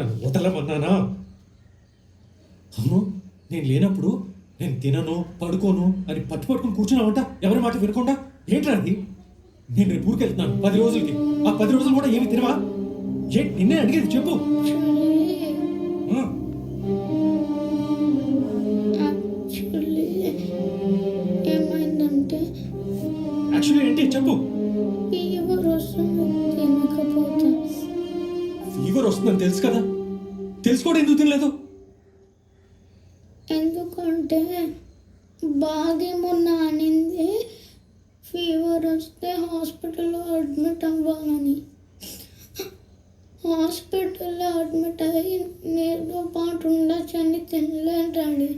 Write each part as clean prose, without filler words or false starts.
నన్ను వదలమన్నానా? అవును, నేను లేనప్పుడు నేను తినను పడుకోను అని పట్టుకొని కూర్చున్నావంట, ఎవరి మాట వినకుండా. ఏంట్రా అది? నేను రేపు ఊరికెళ్తున్నాను 10 రోజులకి. ఆ 10 రోజులు కూడా ఏమి తినవా? నిన్నే అడిగేది, చెప్పు. ఆ, యాక్చువల్లీ ఏమైందంటే యాక్చువల్లీ ఏంటి చెప్పు. ఫీవర్ వస్తుంది, తినకపోతే. ఫీవర్ వస్తుందని తెలుసు కదా, తెలుసుకోవడం ఎందుకు తినలేదు? ఎందుకంటే బాగేమన్నా అనింది, ఫీవర్ వస్తే హాస్పిటల్లో అడ్మిట్ అవ్వాలని. హాస్పిటల్లో అడ్మిట్ అయ్యి నీతో పాటు ఉండొచ్చని తినలేను డాడీ.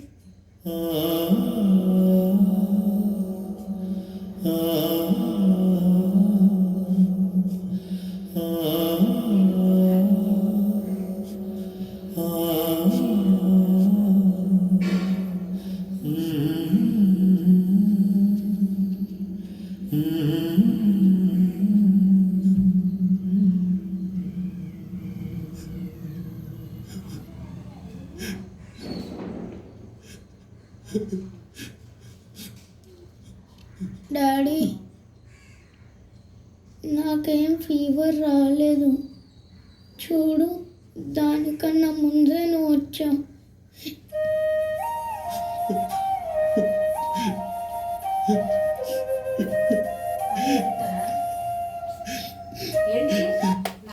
డాడీ, నాకేం ఫీవర్ రాలేదు. చూడు, దానికన్నా ముందే నువ్వు వచ్చావు.